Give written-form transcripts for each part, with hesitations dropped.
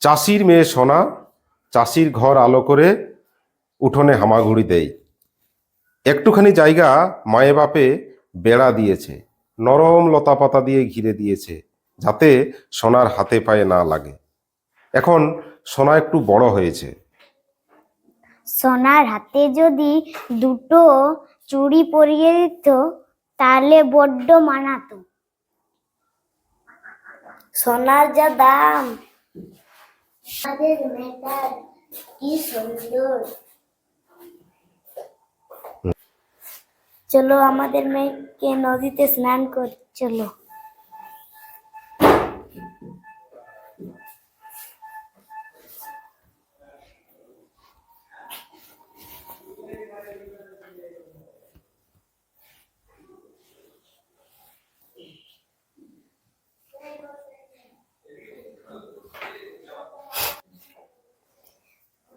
চাষির মেয়ে সোনা চাষির ঘর আলো করে উঠোনে হামাগুড়ি দেয়। একটুখানি জায়গা মায়ে বাপে বেড়া দিয়েছে, নরম লতাপাতা দিয়ে ঘিরে দিয়েছে, যাতে সোনার হাতে পায়ে না লাগে। এখন সোনা একটু বড় হয়েছে। সোনার হাতে যদি দুটো চুড়ি পরিয়ে দিত তাহলে বড্ড মানাতো। সোনার যা দাম। আমাদের মেয়েটার কি সুন্দর। চলো আমাদের মেয়েকে নদীতে স্নান কর। চলো।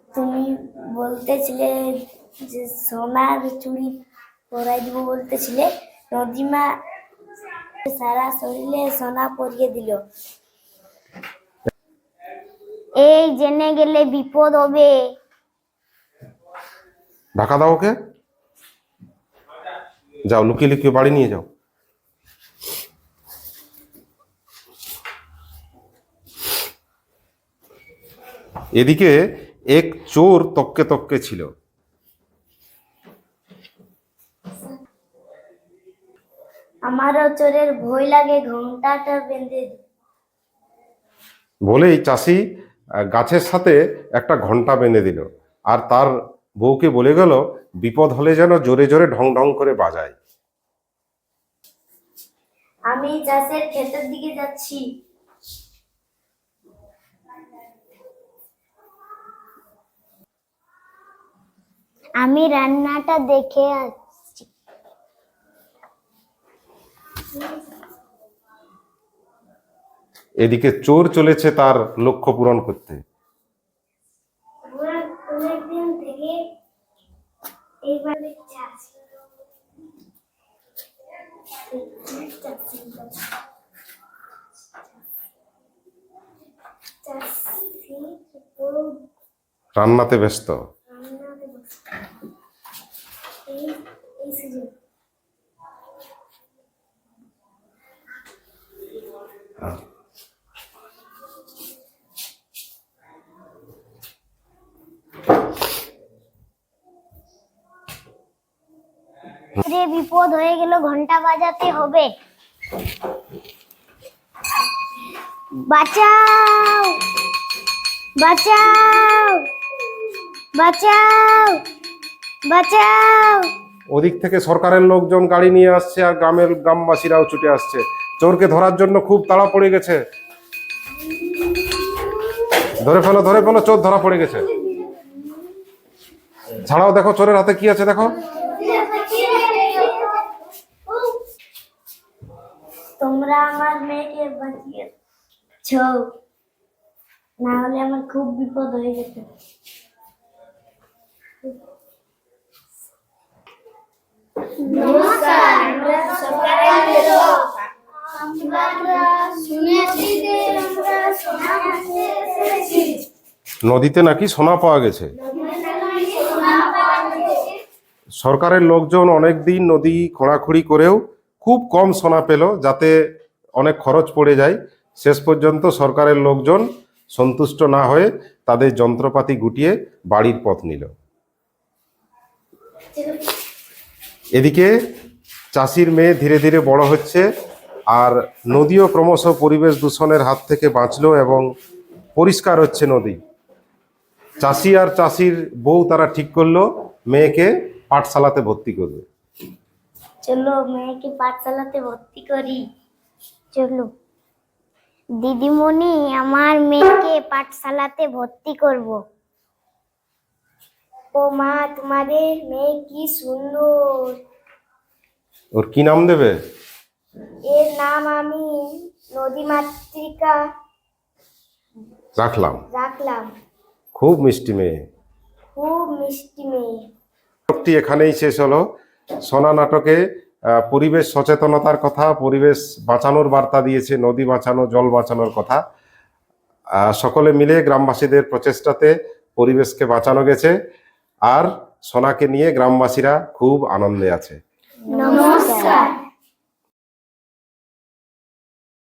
তুমি বলতেছিলে যে সোনার চুড়ি পরাই দিব বলতেছিলে, নদীমা সারা শরীরে সোনা পরিয়ে দিল। এই জেনে গেলে বিপদ হবে। ঢাকা দাও ওকে, যাও লুকিয়ে লুকিয়ে বাড়ি নিয়ে যাও। এদিকে এক চোর তককে তককে ছিল। আমারও চোরের ভয় লাগে, ঘন্টাটা বেঁধে বলেই চাষি গাছের সাথে একটা ঘন্টা বেঁধে দিল, আর তার বউকে বলে গেল বিপদ হলে যেন জোরে জোরে ঢং ঢং করে বাজায়। আমি চাষের ক্ষেতের দিকে যাচ্ছি। আমি রান্নাটা দেখে আসছি। এদিকে চোর চলেছে তার লক্ষ্য পূরণ করতে। অনেকদিন থেকে এইভাবে চাষি রান্নাতে ব্যস্ত। বিপদ হয়ে গেল, ঘন্টা বাজাতে হবে। বাঁচাও বাঁচাও বাঁচাও বাঁচাও। ওদিক থেকে সরকারের লোকজন গাড়ি নিয়ে আসছে আর গ্রামবাসীরাও ছুটে আসছে। চোরকে ধরার জন্য খুব তাড়া পড়ে গেছে। ধরে ফেলো ধরে ফেলো, চোর ধরা পড়ে গেছে। ছাড়াও, দেখো চোরের হাতে কি আছে দেখো। তোমরা আমার মেয়েকে বাঁচিয়েছ, না হলে আমার খুব বিপদ হয়ে যেত। নদীতে নাকি সোনা পাওয়া গেছে। সরকারের লোকজন অনেকদিন নদী খোঁড়াখুড়ি করেও খুব কম সোনা পেল, যাতে অনেক খরচ পড়ে যায়। শেষ পর্যন্ত সরকারের লোকজন সন্তুষ্ট না হয়ে তাদের যন্ত্রপাতি গুটিয়ে বাড়ির পথ নিল। এদিকে চাষির মেয়ে ধীরে ধীরে বড় হচ্ছে, আর নদীও ক্রমশ পরিবেশ দূষণের হাত থেকে বাঁচলো এবং পরিষ্কার হচ্ছে নদী। চাষি আর চাষির বউ তারা ঠিক করলো মেয়েকে পাঠশালাতে ভর্তি করবে। চলো মেয়েকে পাঠশালাতে ভর্তি করি। চলো দিদিমণি, আমার মেয়েকে পাঠশালাতে ভর্তি করব। ও মা, তোমাদের মেয়ে কি সুন্দর। ওর কি নাম দেবে? এর নাম আমি নদীমাতৃকা রাখলাম। খুব মিষ্টি মেয়ে। নাটকটি এখানেই শেষ হলো। সোনা নাটকে পরিবেশ সচেতনতার কথা, পরিবেশ বাঁচানোর বার্তা দিয়েছে, নদী বাঁচানো, জল বাঁচানোর কথা। সকলে মিলে গ্রামবাসীদের প্রচেষ্টাতে পরিবেশকে বাঁচানো গেছে, আর সোনাকে নিয়ে গ্রামবাসীরা খুব আনন্দে আছে। নমস্কার।